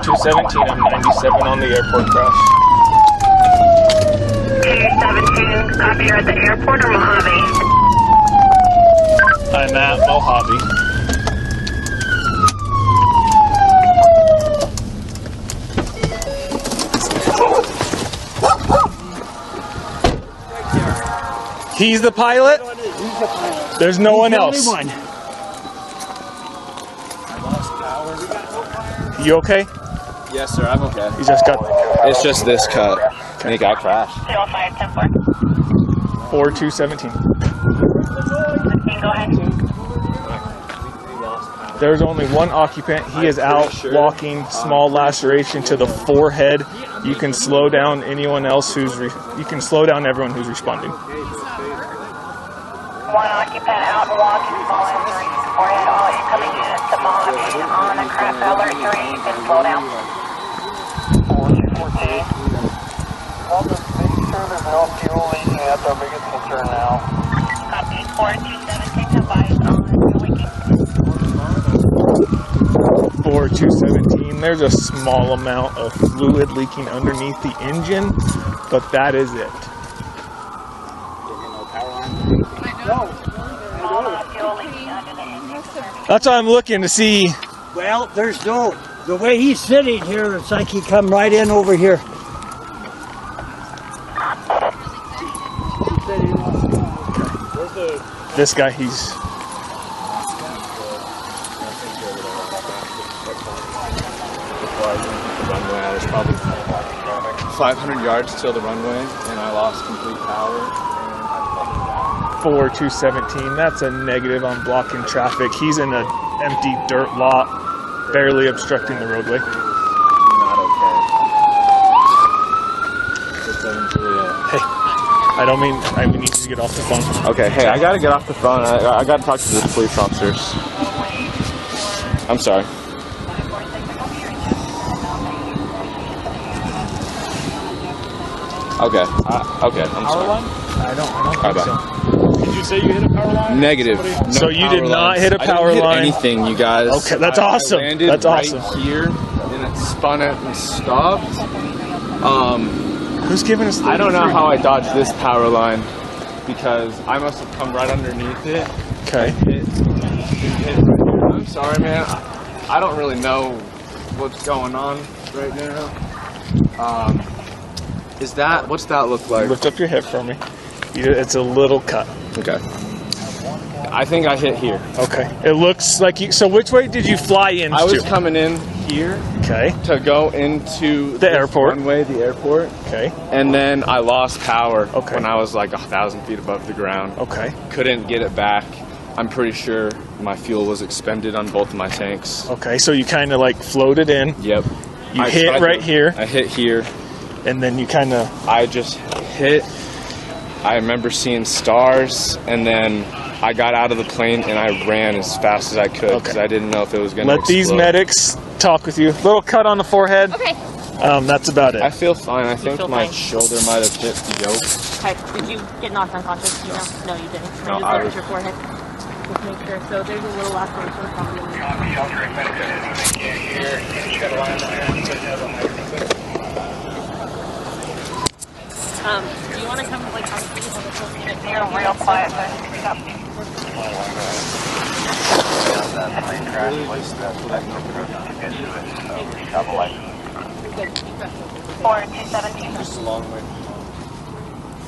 217, I'm 97 on the airport crash. 217, copy, you're at the airport or Mojave? I'm at Mojave. He's the pilot? There's no one else. You okay? Yes, sir, I'm okay. You just got... It's just this cut. And it got crashed. 4217. Go ahead. There's only one occupant. He is out walking, small laceration to the forehead. You can slow down anyone else you can slow down everyone who's responding. One occupant out and walking, small laceration to the forehead. All incoming units to Mojave on a crash alert 3. You can slow down. 414. Well, just make sure there's no fuel leaking. That's our biggest concern now. Copy. 4217, advise on fuel leaking. 4217. There's a small amount of fluid leaking underneath the engine, but that is it. That's why I'm looking to see. Well, there's no, the way he's sitting here, it's like he come right in over here. This guy, he's... 500 yards till the runway, and I lost complete power. 4217, that's a negative on blocking traffic. He's in an empty dirt lot, barely obstructing the roadway. Not okay. Hey, I don't mean, I need you to get off the phone. Okay, hey, I gotta get off the phone. I gotta talk to the police officers. I'm sorry. Okay, okay, I'm sorry. I don't think so. Did you say you hit a power line? Negative. No, So you did not hit a power I didn't line? hit anything, you guys. Okay, that's awesome. I landed That's awesome. right here, and it spun it and stopped. Who's giving us the I don't know how I dodged this power line, because I must have come right underneath it. Okay. Hit right here. I'm sorry, man. I don't really know what's going on right now. What's that look like? Lift up your hip for me. It's a little cut. Okay. I think I hit here. Okay. It looks like you... So which way did you fly into? I was coming in here. Okay. To go into the airport. Runway, the airport. Okay. And then I lost power when I was like 1,000 feet above the ground. Okay. Couldn't get it back. I'm pretty sure my fuel was expended on both of my tanks. Okay, so you kind of like floated in. Yep. You hit right here. I hit here. And then you kind of... I just hit. I remember seeing stars, and then I got out of the plane and I ran as fast as I could because I didn't know if it was going to explode. Let these medics talk with you. Little cut on the forehead. Okay. That's about it. I feel fine. I think my fine? shoulder might have hit the yoke. Okay. Did you get knocked unconscious? You know? No, you didn't. No, You I just was... your forehead. Just make sure. So there's a little laceration probably on do you want to come like on the You're real quiet.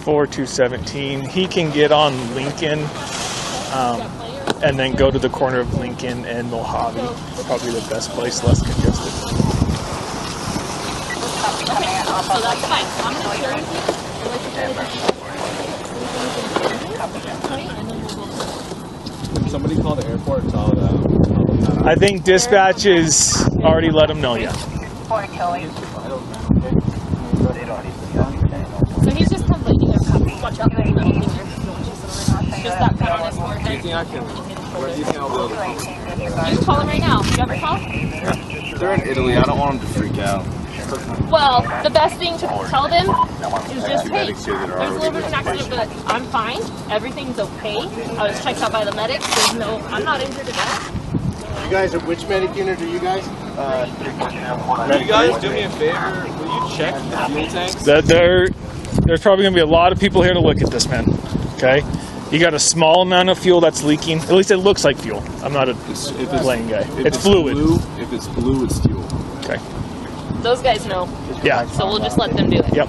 4217. He can get on Lincoln and then go to the corner of Lincoln and Mojave. Probably the best place, less congested. Okay, so that's fine. I'm going to Somebody call the airport and tell them. I think dispatch is already let them know, yeah. So he's just kind of like, you guys have to watch out for the middle finger. Just that cut on his forehead. Do you think I can? Where do you think I'll be able to call? You can call him right now. Do you have a call? They're in Italy. I don't want them to freak out. Well, the best thing to tell them is just, hey, there's a little bit of an accident, but I'm fine. Everything's okay. I was checked out by the medics. I'm not injured at all. You guys are, which medic unit are you guys? Will you guys do me a favor? Will you check the fuel tanks? There's probably going to be a lot of people here to look at this, man. Okay? You got a small amount of fuel that's leaking. At least it looks like fuel. I'm not a playing guy. It's fluid. If it's blue, it's fuel. Okay. Those guys know. Yeah. So we'll just let them do it. Yep.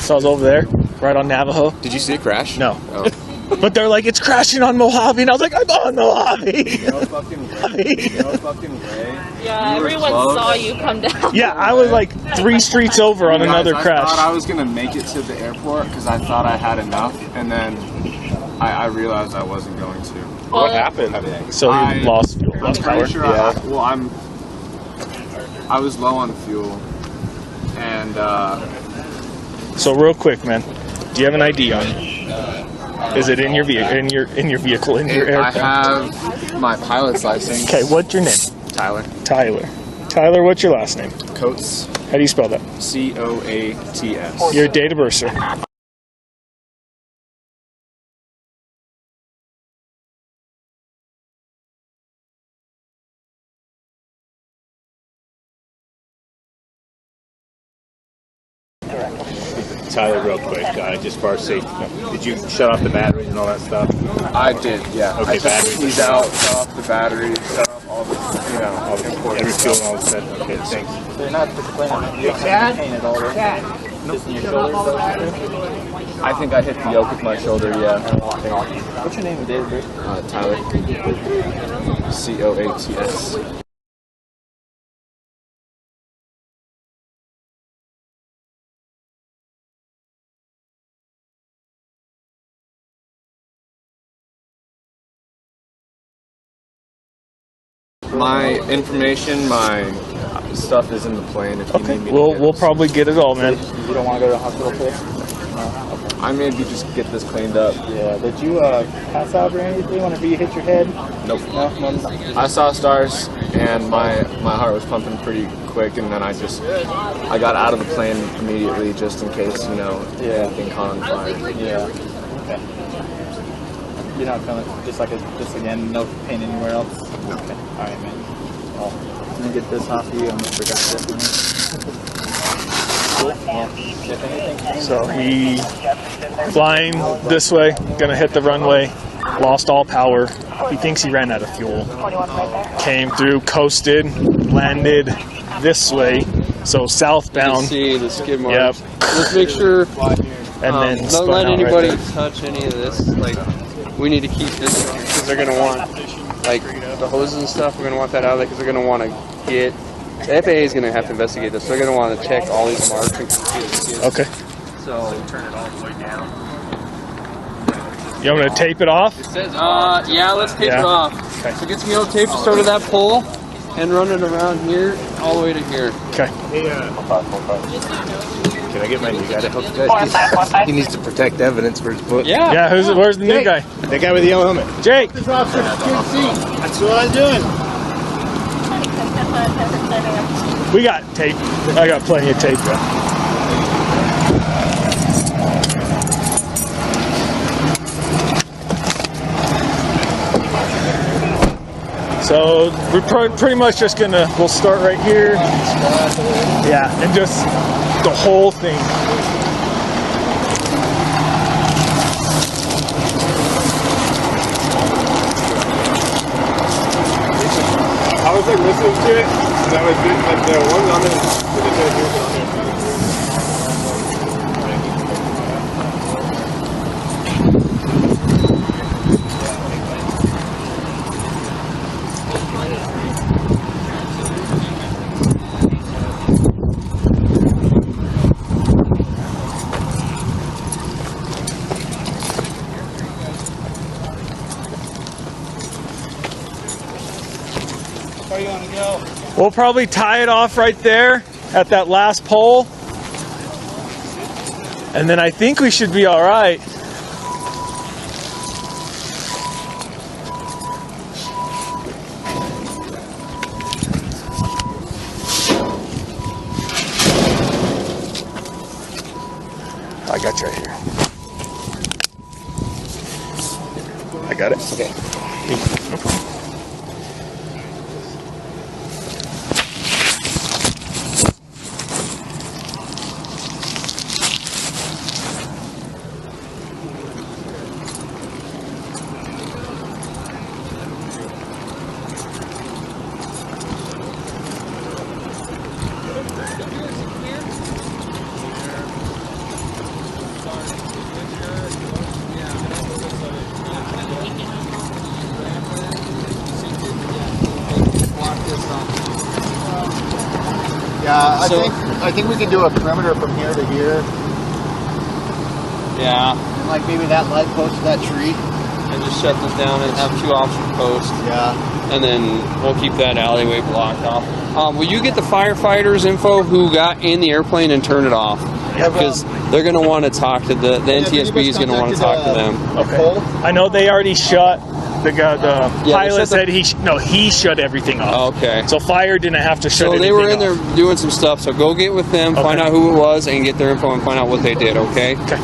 So I was over there, right on Navajo. Did you see it crash? No. Oh. But they're like, it's crashing on Mojave. And I was like, I'm on Mojave. No fucking way. No fucking way. Yeah, everyone saw you come down. Yeah, I was like 3 streets over on another crash. I thought I was going to make it to the airport because I thought I had enough. And then I realized I wasn't going to. What happened? So he lost fuel, lost power? Sure Yeah. I was low on fuel. And, So real quick, man, do you have an ID on you? Is it in your vehicle? In your aircraft? I have my pilot's license. Okay, what's your name? Tyler. Tyler, what's your last name? Coates. How do you spell that? Coats. Your date of birth, sir. Tyler, real quick, just for our safety, did you shut off the batteries and all that stuff? I did, yeah. Okay, I took batteries. the keys out, shut off the battery, shut off all the, All the every fuel and all that stuff. Okay, thanks. So you're not disappointed in your pain at all, right? Just in your shoulder? I think I hit the yoke with my shoulder, yeah. What's your name and date of birth? Tyler. Coats. My information, my stuff is in the plane. If you need me to get We'll it. probably get it all, man. You don't want to go to the hospital today? I maybe just get this cleaned up. Yeah. Did you pass out or anything whenever you hit your head? Nope. No. I saw stars and my heart was pumping pretty quick, and then I got out of the plane immediately just in case, anything caught on fire. Yeah. Okay. You're not feeling just again, no pain anywhere else? No. Okay. All right, man. Well, I'm gonna get this off you. I almost forgot this. Cool. Yeah. If anything, So he flying this way, gonna hit the runway, lost all power. He thinks he ran out of fuel. Came through, coasted, landed this way, so southbound. See the skid marks. Yep. Let's make sure And then don't spun let out right anybody there. touch any of this. Like, we need to keep this because they're gonna want like the hoses and stuff. We're gonna want that out of there because they're gonna want to get. The FAA is gonna have to investigate this. They're gonna want to check all these marks and see the skids. Okay. So Turn it all the way down. You want me to tape it off? it says, yeah, let's tape Yeah. it off. Okay. So get some yellow tape to start at that pole and run it around here all the way to here. Okay. Can I get my new guy to help you guys? He needs to protect evidence for his book. Yeah. Yeah, where's the new guy? The guy with the yellow helmet. Jake! This officer can see. That's what I'm doing. We got tape. I got plenty of tape, though. So we're pretty much just we'll start right here. Yeah, and just the whole thing. I was listening to it, and I was doing the one on Where you want to go? We'll probably tie it off right there at that last pole. And then I think we should be all right. I got you right here. I got it. Okay. you. Yeah, I think we can do a perimeter from here to here. Yeah. And like maybe that light post to that tree. And just shut this down and have 2 option posts. Yeah. And then we'll keep that alleyway blocked off. Will you get the firefighters' info who got in the airplane and turned it off? Because they're going to want to talk to the NTSB is going to want to talk to them. Okay. I know they already shut. The pilot said he shut everything off. Okay. So fire didn't have to shut So anything they were in there off. doing some stuff. So go get with them, find out who it was, and get their info and find out what they did. Okay. Okay.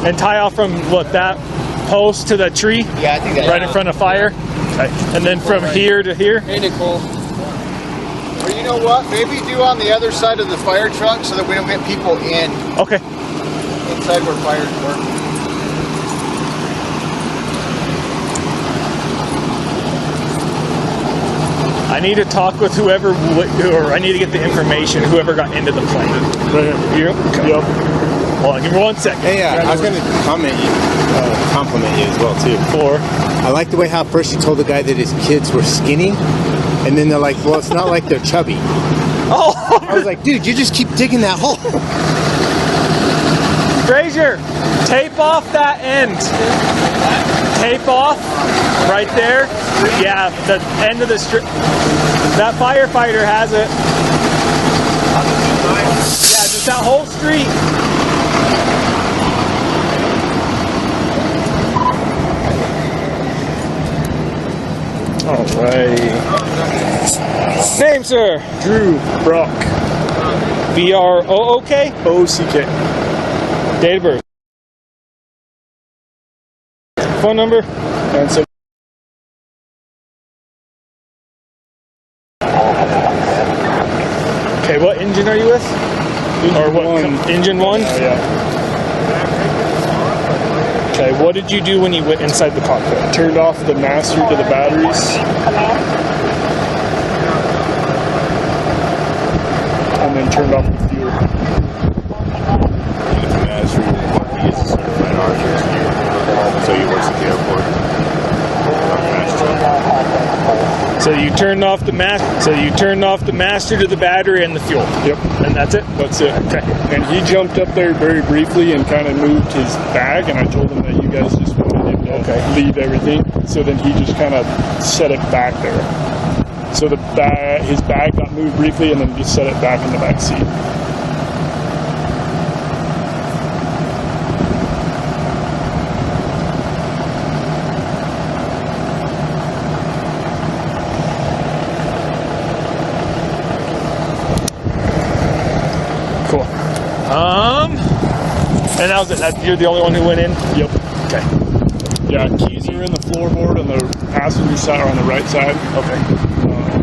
And tie off from that post to the tree. Yeah, I think that's right in front of fire. Okay. And then from here to here. Hey, Nicole. Or you know what? Maybe do on the other side of the fire truck so that we don't get people in. Okay. Inside where fires work. I need to talk with whoever, or I need to get the information, whoever got into the plane. Right here. You? Okay. Yep. Hold on, give me 1 second. Hey, I was going to compliment you as well, too. I like the way how first you told the guy that his kids were skinny, and then they're like, well, it's not like they're chubby. Oh! I was like, dude, you just keep digging that hole. Frazier, tape off that end. Tape off right there. Yeah, the end of the strip. That firefighter has it. Yeah, just that whole street. Alrighty. Name, sir? Drew Brock. B-R-O-O-K? O-C-K. Date of birth. Phone number? And so Okay, what engine are you with? Or what? Engine 1? yeah. Okay, what did you do when you went inside the cockpit? Turned off the master to the batteries. And then turned off the fuel. The master is a certified archer, so he works at the airport. So you turned off the master to the battery and the fuel. Yep. And that's it? That's it. Okay. And he jumped up there very briefly and kind of moved his bag, and I told him that you guys just wanted him to leave everything. So then he just kind of set it back there. So his bag got moved briefly, and then just set it back in the back seat. Cool. And that was it. You're the only one who went in? Yep. Okay. Yeah, keys are in the floorboard on the passenger side or on the right side. Okay.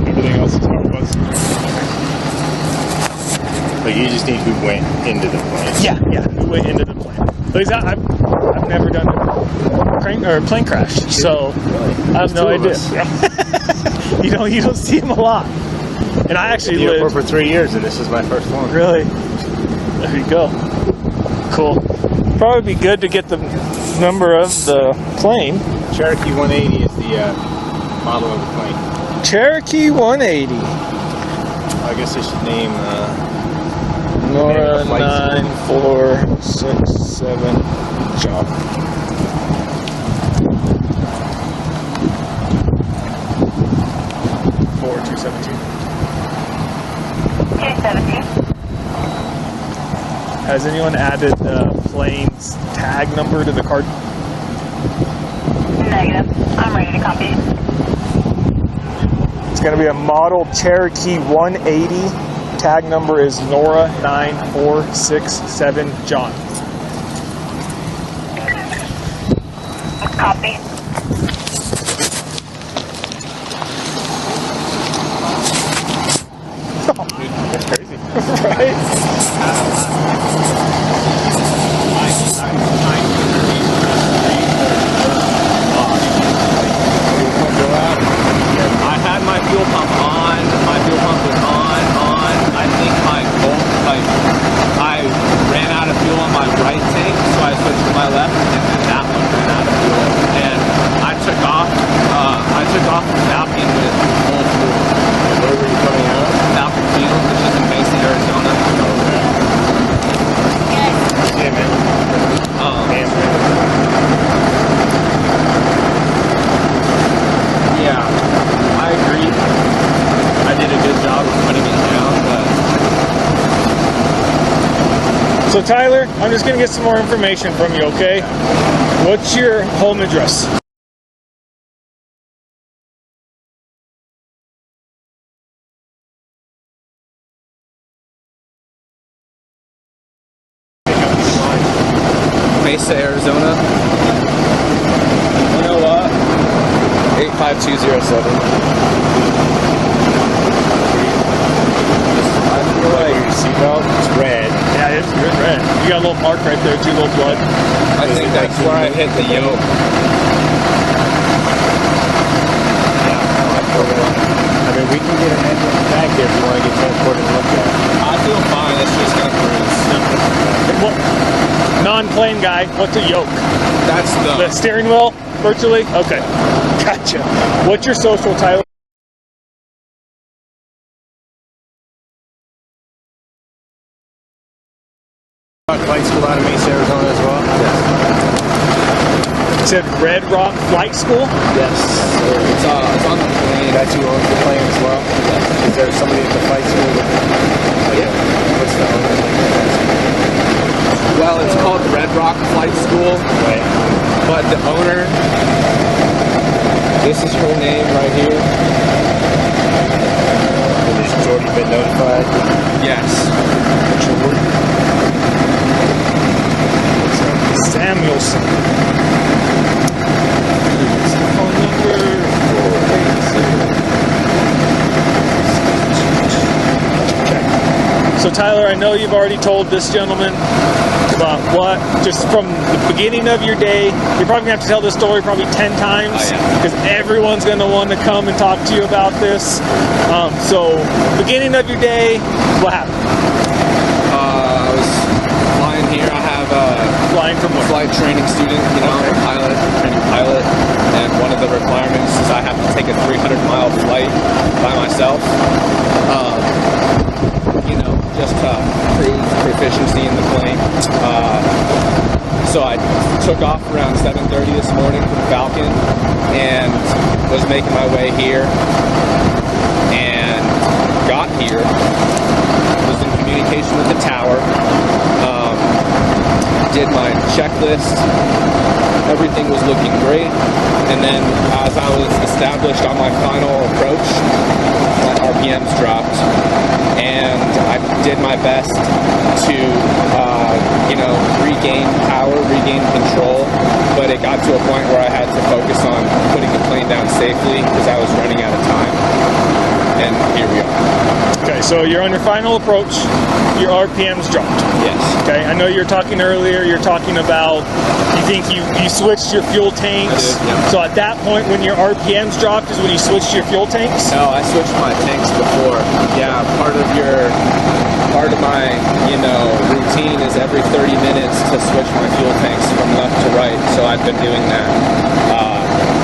Everything else is how it was. But you just need who went into the plane. Yeah, who went into the plane. But I've never done a plane crash, so I have no idea. you don't see them a lot. And I actually lived airport for 3 years, and this is my first one. Really? There you go. Cool. Probably be good to get the number of the plane. Cherokee 180 is the model of the plane. Cherokee 180. I guess I should name Nora 9467 John. Has anyone added the plane's tag number to the card? Negative. I'm ready to copy. It's going to be a model Cherokee 180. Tag number is Nora 9467 John. Copy. I had my fuel pump on. My fuel pump was on. I think my bolt, I ran out of fuel on my right tank, so I switched to my left, and then that one ran out of fuel. And I took off. I took off from Falcon with full fuel. Where were you coming out? Falcon Field, which is in Mesa, Arizona. Yeah, man. Yeah, I agree. I did a good job of putting it down, but So Tyler, I'm just gonna get some more information from you, okay? What's your home address? Mesa, Arizona. You know what? 85207. I feel like Your seatbelt, it's red. Yeah, it's red. You got a little mark right there, too, little blood. I think that's where I hit the yoke. I mean, we can get an ambulance back there if you want to get transported and looked at. I feel fine. It's just gonna bruise. Non-plane guy, what's a yoke? That's The steering wheel, virtually? Okay, gotcha. What's your social, Tyler? Flight school out of Mesa, Arizona as well? You said Red Rock Flight School? Yes. It's on the plane. That's who owns the plane as well? Is there somebody at the flight school? What's the owner? Well, it's called Red Rock Flight School. Right. But the owner, this is her name right here. And has Jordy been notified? Yes. Samuelson. Phone number. Okay. So Tyler, I know you've already told this gentleman about what, just from the beginning of your day, you're probably going to have to tell this story probably 10 times because everyone's going to want to come and talk to you about this. So, beginning of your day, what happened? I was flying here. I have flying from flight training student, you know, training pilot, and one of the requirements is I have to take a 300-mile flight by myself. You know, just to prove proficiency in the plane. So I took off around 7:30 this morning from Falcon and was making my way here and got here. Was in communication with the tower. Did my checklist. Everything was looking great. And then as I was established on my final approach, my RPMs dropped. And I did my best to, regain power, regain control. But it got to a point where I had to focus on putting the plane down safely because I was running out of time. And here we are. Okay, so you're on your final approach. Your RPMs dropped. Yes. Okay, I know you were talking earlier. You're talking about you think you switched your fuel tanks. I did, yeah. So at that point, when your RPMs dropped, is when you switched your fuel tanks. No, I switched my tanks before. Yeah, part of my routine is every 30 minutes to switch my fuel tanks from left to right. So I've been doing that.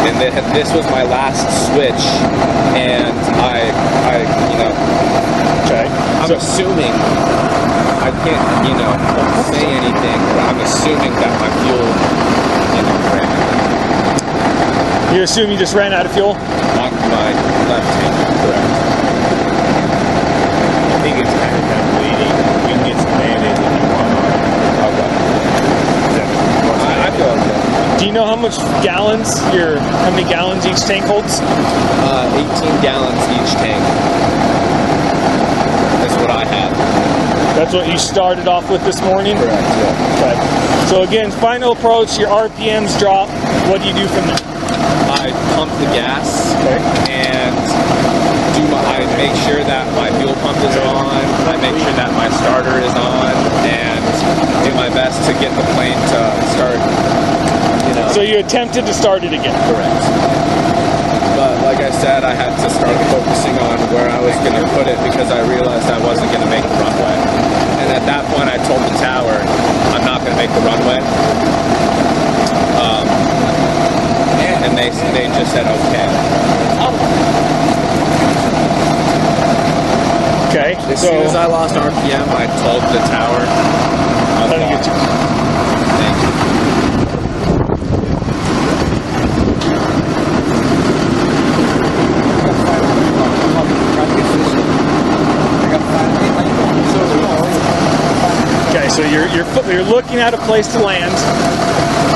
And this was my last switch, and Okay. I'm assuming, I can't, say anything, but I'm assuming that my fuel, ran out. You assume you just ran out of fuel? On my left tank, correct. I think it's kind of done bleeding. You can get some Band-Aids if you want. Okay. I feel okay. Do you know how many gallons each tank holds? 18 gallons each tank. That's what I have. That's what you started off with this morning? Correct, yeah. Okay. So again, final approach, your RPMs drop. What do you do from there? I pump the gas and I make sure that my fuel pump is on. I make sure that my starter is on and do my best to get the plane to start, you know. So you attempted to start it again? Correct. But like I said, I had to start focusing on where I was going to put it because I realized I wasn't going to make the runway. And at that point, I told the tower, I'm not going to make the runway. And they just said, okay. Okay. As soon as I lost RPM, I told the tower. Let me get you. Thank you. Okay, so you're looking at a place to land.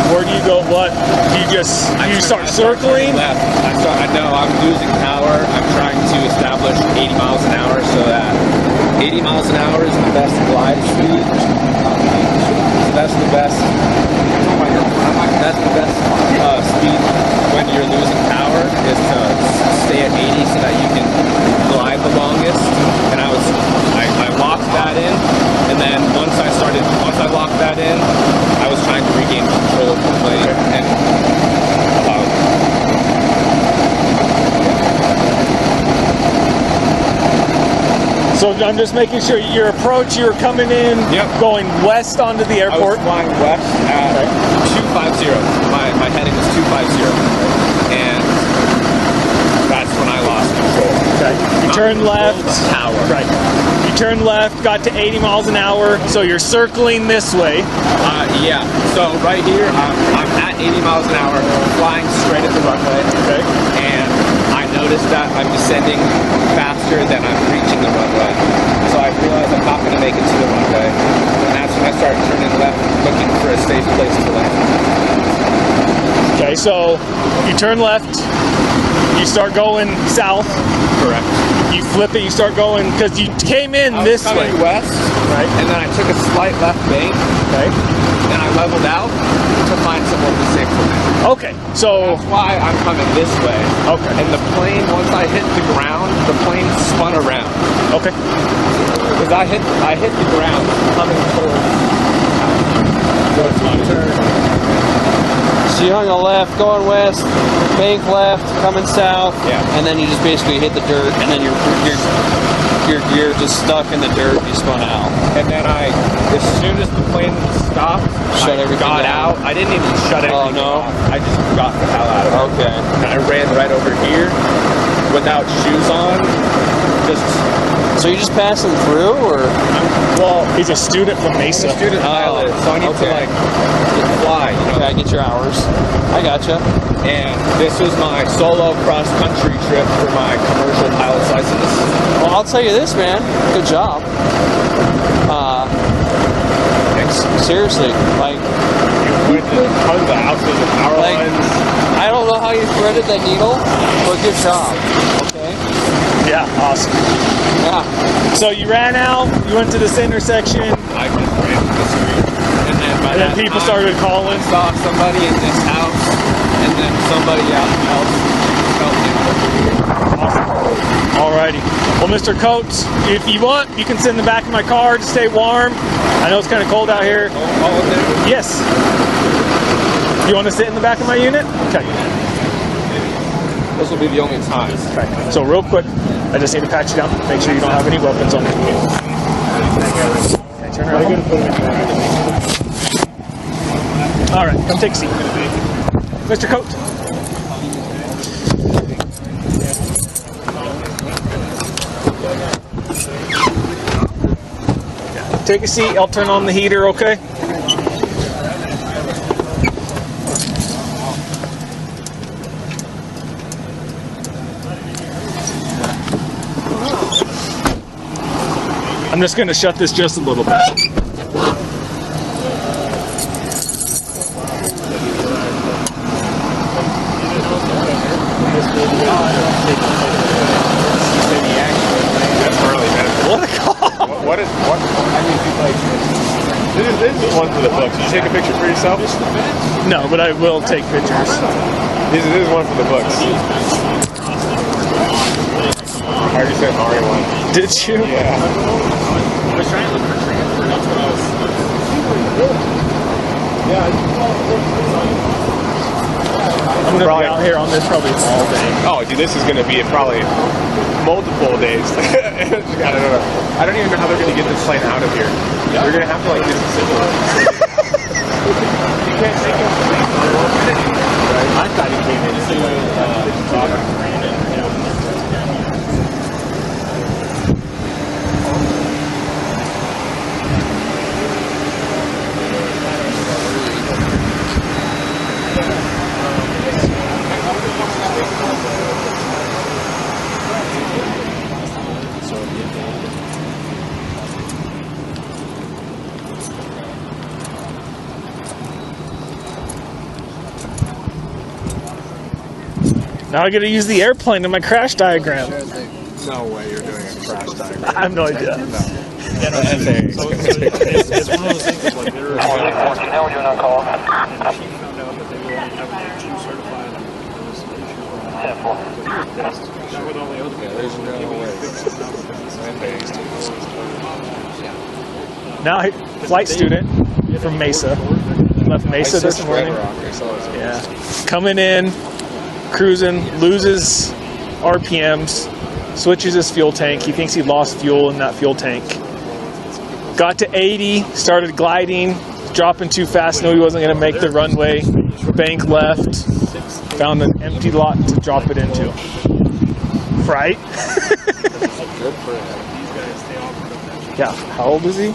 Where do you go? What do you start circling? Left. I know I'm losing power. I'm trying to establish 80 miles an hour so that 80 miles an hour is the best glide speed. That's the best speed when you're losing power is to stay at 80 so that you can glide the longest. And I locked that in, and then once I locked that in, I was trying to regain control of the plane and So I'm just making sure your approach, you were coming in, going west onto the airport. I was flying west at 250. My heading was 250. And that's when I lost control. Okay. You turn left. Power. Right. You turn left, got to 80 miles an hour, so you're circling this way. Yeah. So right here, I'm at 80 miles an hour, flying straight at the runway. Okay. And I noticed that I'm descending faster than I'm reaching the runway. So I realized I'm not going to make it to the runway. And that's when I started turning left, looking for a safe place to land. Okay, so you turn left, you start going south. Correct. You flip it, you start going, because you came in this way. West, right? And then I took a slight left bank. Okay. And I leveled out to find somewhere to safe for me. Okay, so that's why I'm coming this way. Okay. And the plane, once I hit the ground, the plane spun around. Okay. Because I hit the ground coming towards. So you hung a left, going west, bank left, coming south, and then you just basically hit the dirt, and then your gear just stuck in the dirt. You spun out. And then as soon as the plane stopped, I got out. I didn't even shut everything off. I just got the hell out of it. Okay. And I ran right over here without shoes on. So you're just passing through, or? Well, he's a student from Mesa. I'm a student pilot, so I need to fly. You know? I get your hours. I gotcha. And this was my solo cross-country trip for my commercial pilot's license. Well, I'll tell you this, man. Good job. Thanks. Seriously, like. You went to tons of houses and power lines. I don't know how you threaded that needle, but good job. Okay. Yeah, awesome. Yeah. So you ran out, you went to this intersection. I just ran to the street. And then people started calling. I saw somebody in this house, and then somebody else felt it over here. Awesome. Alrighty. Well, Mr. Coates, if you want, you can sit in the back of my car to stay warm. I know it's kind of cold out here. All in there? Yes. You want to sit in the back of my unit? Okay. This will be the only time. Okay. So real quick, I just need to pat you down. Make sure you don't have any weapons on you. Okay, turn around. All right, come take a seat. Mr. Coates. Take a seat. I'll turn on the heater, okay? I'm just going to shut this just a little bit. What? This is one for the books. Did you take a picture for yourself? No, but I will take pictures. This is one for the books. I already said Mario one. Did you? Yeah. was trying to look for transfer. That's what I was. I'm gonna be out here on this probably all day. Oh, dude, this is going to be probably multiple days. I don't know. I don't even know how they're going to get this plane out of here. They're going to have to like disassemble it. You can't take it. I thought he came in to Robert Brandon. Now I gotta use the airplane in my crash diagram. No way you're doing a crash diagram. I have no idea. It's one of those things like they're. Now we're doing on call. Now, flight student from Mesa. Left Mesa this morning. Yeah. Coming in, cruising, loses RPMs, switches his fuel tank. He thinks he lost fuel in that fuel tank. Got to 80, started gliding, dropping too fast, knew he wasn't going to make the runway. Bank left, found an empty lot to drop it into. Right? Good for him. Yeah, how old is he?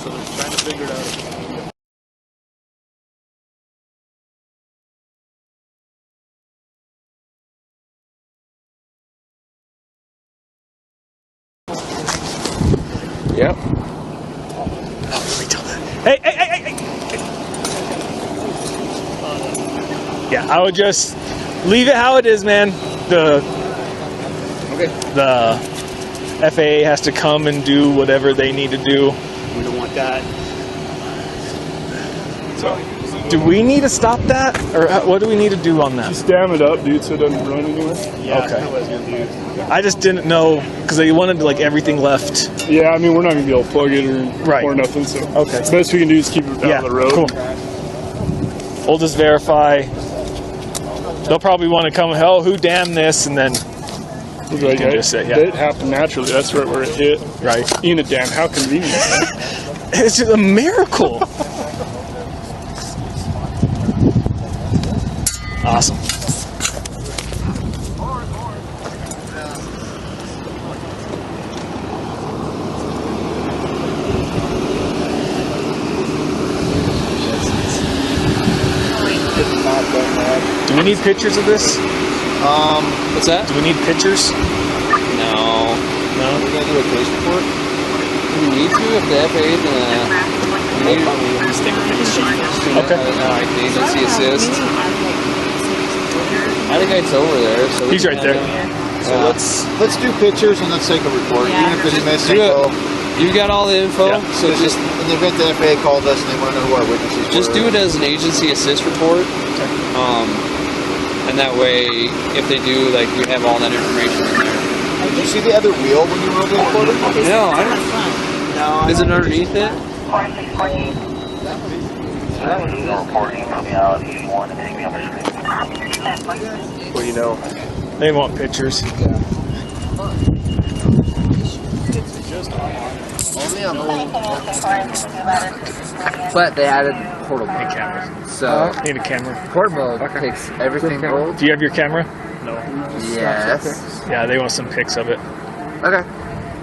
Yep. Hey! Yeah, I would just leave it how it is, man. The FAA has to come and do whatever they need to do. We don't want that. Do we need to stop that, or what do we need to do on that? Just dam it up, dude, so it doesn't run anywhere. Yeah, okay. I just didn't know because they wanted like everything left. Yeah, I mean we're not gonna be able to plug it Right. or nothing. So Okay. the best we can do is keep it out of the road. Cool. We'll just verify. They'll probably want to come. Oh, who damned this? And then Like, can just say, yeah. It happened naturally. That's right where it hit. Right. In a dam. How convenient. It's just a miracle. Awesome. Do we need pictures of this? What's that? Do we need pictures? No. No. We're gonna do a case report. We need to if the FAA is gonna. Okay. Like the agency assist. I think it's over there. So He's right there. So let's do pictures and let's take a report, even if it's missing. You've got all the info, Yeah. so just in the event the FAA called us and they want to know who our witnesses were. do it as an agency assist report. And that way, if they do, like, we have all that information in there. Did you see the other wheel when you were over the recorder? No, I don't. No. Is it underneath it? 4648. Reporting from reality. You want to take me on the screen. Well, you know. They want pictures. But they added portable cameras. So need a camera. portable takes everything old. Do you have your camera? Yes. Yeah, they want some pics of it. Okay.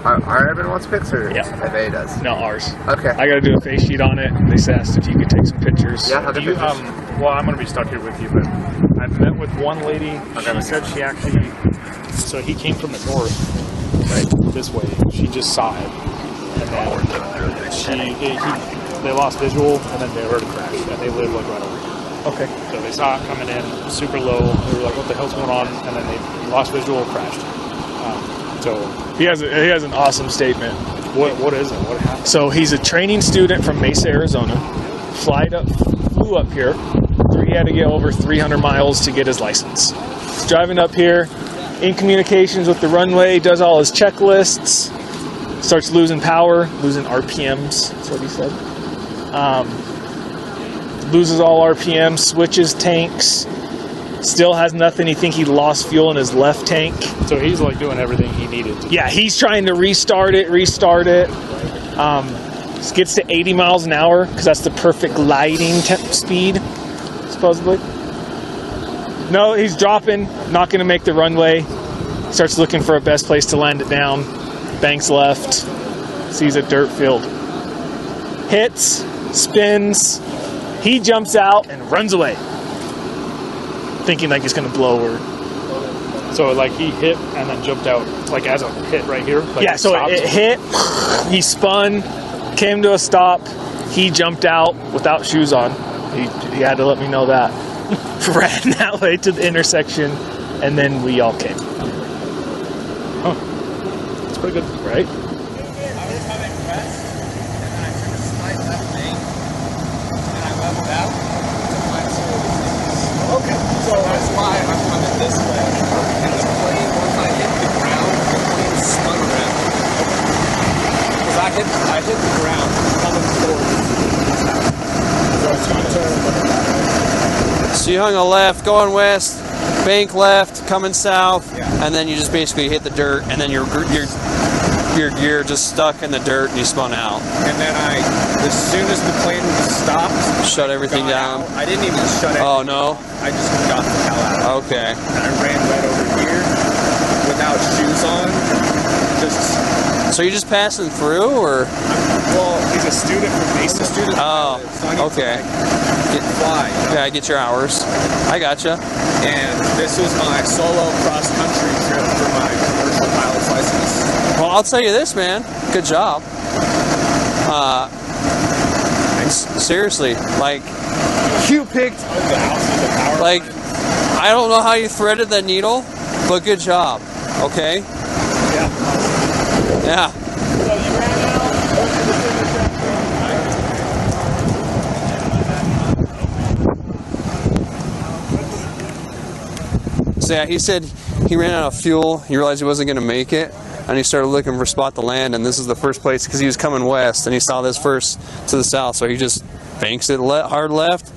Our Evan wants pics or Yeah. FAA does? No, ours. Okay. I gotta do a face sheet on it. They asked if you could take some pictures. Yeah, I'll do pictures. Well, I'm going to be stuck here with you, but I've met with one lady. She said she actually, so he came from the north, right, this way. She just saw it. And then they lost visual, and then they heard a crash, and they live like right over here. Okay. So they saw it coming in super low. They were like, what the hell's going on? And then they lost visual, crashed. So he has an awesome statement. What is it? What happened? So he's a training student from Mesa, Arizona. Flew up here. He had to get over 300 miles to get his license. He's driving up here, in communications with the runway, does all his checklists. Starts losing power, losing RPMs. That's what he said. Loses all RPM, switches tanks. Still has nothing. He think he lost fuel in his left tank. So he's like doing everything he needed to. Yeah, he's trying to restart it. Gets to 80 miles an hour because that's the perfect gliding speed, supposedly. No, he's dropping. Not going to make the runway. Starts looking for a best place to land it down. Banks left. Sees a dirt field. Hits. Spins. He jumps out and runs away, thinking like he's going to blow her. So like he hit and then jumped out, like as a hit right here? Like yeah, so it hit. He spun. Came to a stop. He jumped out without shoes on. He had to let me know that. Ran that way to the intersection, and then we all came. Huh. That's pretty good, right? Okay, so that's why I'm coming this way. And the plane, once I hit the ground, the plane spun around. Because I hit the ground coming forward. So it's going to turn. So you hung a left, going west, bank left, coming south, and then you just basically hit the dirt, and then your gear just stuck in the dirt and you spun out. And then as soon as the plane stopped, shut everything down. I didn't even shut it. Oh no. I just got the hell out. Okay. And I ran right over here without shoes on. So you're just passing through, or? Well, he's a student from Mesa. Oh, okay. Yeah, I get your hours. I gotcha. And this was my solo cross-country trip for my commercial pilot's license. Well, I'll tell you this, man. Good job. Seriously, like, you picked, like, I don't know how you threaded that needle, but good job, okay? Yeah. So you ran out. So yeah, he said he ran out of fuel, he realized he wasn't going to make it, and he started looking for a spot to land, and this is the first place, because he was coming west, and he saw this first to the south, so he just banks it hard left,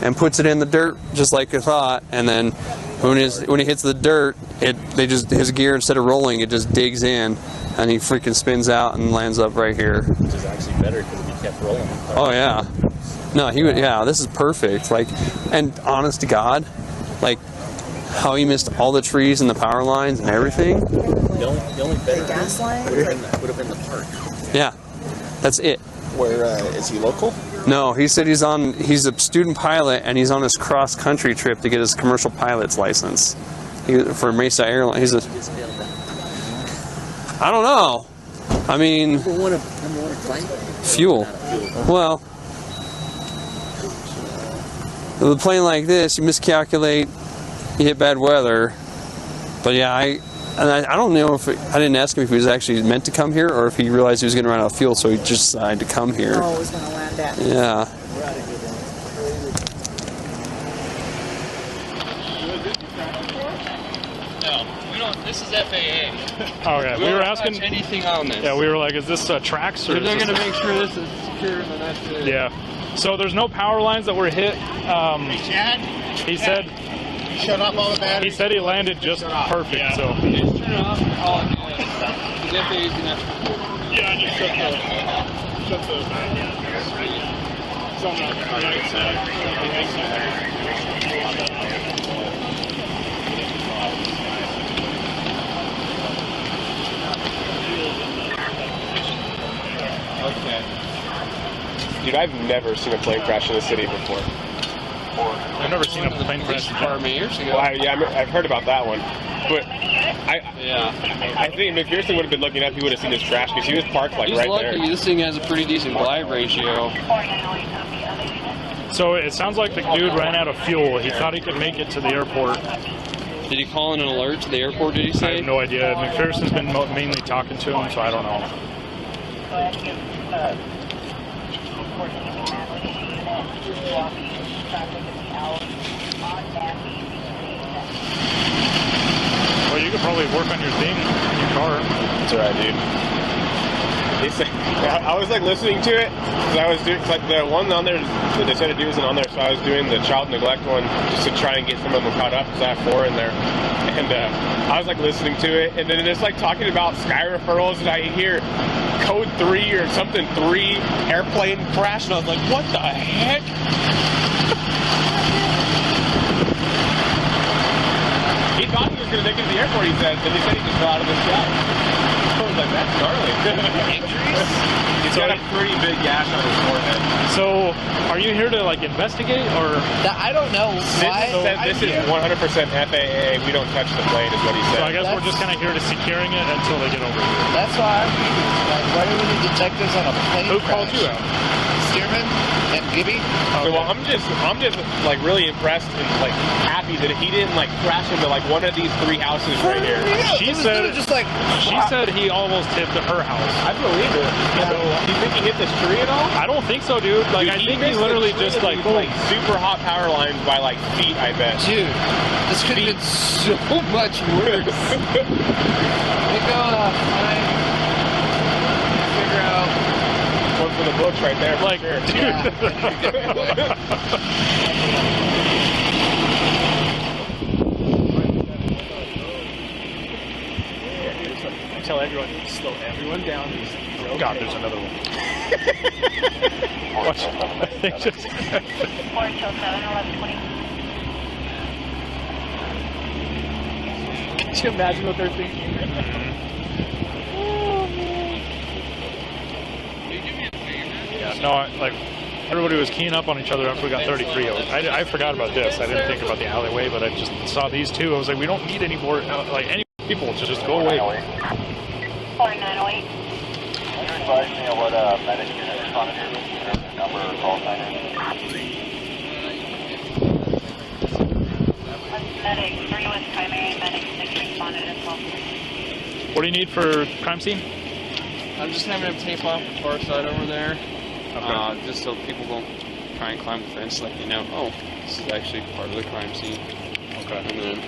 and puts it in the dirt, just like I thought, and then when he hits the dirt, his gear, instead of rolling, it just digs in, and he freaking spins out and lands up right here. Which is actually better because he kept rolling. Oh yeah. No, this is perfect. Like, and honest to God, like, how he missed all the trees and the power lines and everything. The only better gas line would have been the park. Yeah, that's it. Where is he local? No, he said he's a student pilot and he's on his cross country trip to get his commercial pilot's license. For Mesa Airlines. I don't know. I mean, Number one plane? fuel. Well, with a plane like this, you miscalculate, you hit bad weather. But yeah, I don't know if I didn't ask him if he was actually meant to come here or if he realized he was going to run out of fuel, so he just decided to come here. Oh, was going to land at. Yeah. This is FAA. Okay, we were asking anything on this. Yeah, we were like, is this tracks or? They're going to make sure this is secure and then that's it. Yeah. So there's no power lines that were hit. Chad? He said. Shut off all the batteries. He said he landed just perfect. Yeah. So. Just turn it off and call it good. Because FAA's going to have to. Yeah, I just shut the Okay. Dude, I've never seen a plane crash in the city before. I've never seen a plane crash many years ago. Well, I've heard about that one. But I think McPherson would have been looking up, he would have seen this crash because he was parked like right lucky. there. This thing has a pretty decent glide ratio. So it sounds like the dude ran out of fuel. He thought he could make it to the airport. Did he call in an alert to the airport, did he say? I have no idea. McPherson's been mainly talking to him, so I don't know. Well, you could probably work on your thing in your car. That's alright, dude. I was like listening to it because I was doing like the one on there that they said to do isn't on there, so I was doing the child neglect one just to try and get some of them caught up because I have 4 in there, and I was like listening to it, and then it's like talking about sky referrals, and I hear code 3 or something 3 airplane crash, and I was like, what the heck? He thought he was going to make it to the airport, he said, then he said he just fell out of the sky. I was like, that's gnarly. Injuries? He's got a pretty big gash on his forehead. So, are you here to like investigate, or? I don't know. This is 100% FAA. We don't touch the plane, is what he said. So I guess we're just kind of here to securing it until they get over here. That's why I'm like, why do we need detectives on a plane Who crash? called you out? Stearman and Gibby. So well, I'm just like really impressed and like happy that he didn't like crash into like one of these 3 houses right here. She said he almost hit her house. I believe it. So, do you think he hit this tree at all? I don't think so, dude. Like, Dude, I think he missed literally the tree just with like, these, boom. like super hot power lines by like feet, I bet. Dude, this could have been so much worse. They go figure out one for the books right there. Like, sure. dude. Tell everyone, slow everyone down. Okay. God, there's another one. Watch. They just. 4-7-11-20. Can you imagine what they're thinking? Yeah, no, like everybody was keying up on each other after we got 33. I forgot about this. I didn't think about the alleyway, but I just saw these two. I was like, we don't need any more, like any people. Just go away. 4908. Can you advise me on what medic unit responded to? Their number or call sign is? Medic, 3 was primary, medic 6 responded as well. What do you need for crime scene? I'm just having them tape off the far side over there, Okay. just so people don't try and climb the fence, like, you know, oh, this is actually part of the crime scene. Okay. And then,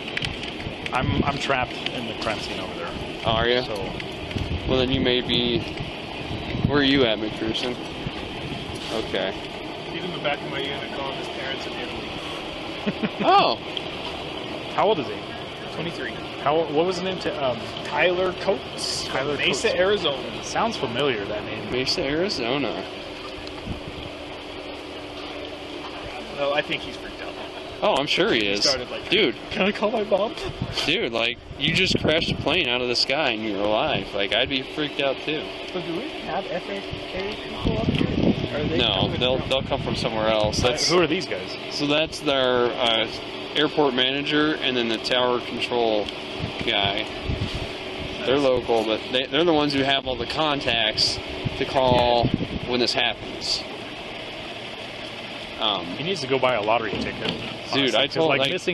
I'm trapped in the crime scene over there. oh, are you? So, well, then you may be. Where are you at, McPherson? Okay. He's in the back of my unit calling his parents in Italy. Oh. how old is he? 23. What was the name? Tyler Coates. Tyler Mesa, Coates. Arizona. Sounds familiar, that name. Mesa, Arizona. Well, I think he's freaked out. Oh, I'm sure he is. Started like, dude, can I call my mom? dude, like, you just crashed a plane out of the sky and you're alive. Like, I'd be freaked out too. So do we have FAA people up here? Are they No, coming they'll come from somewhere else. That's Who are these guys? So that's their airport manager and then the tower control guy. They're local, but they're the ones who have all the contacts to call when this happens. He needs to go buy a lottery ticket. Dude, honestly, I told like like missing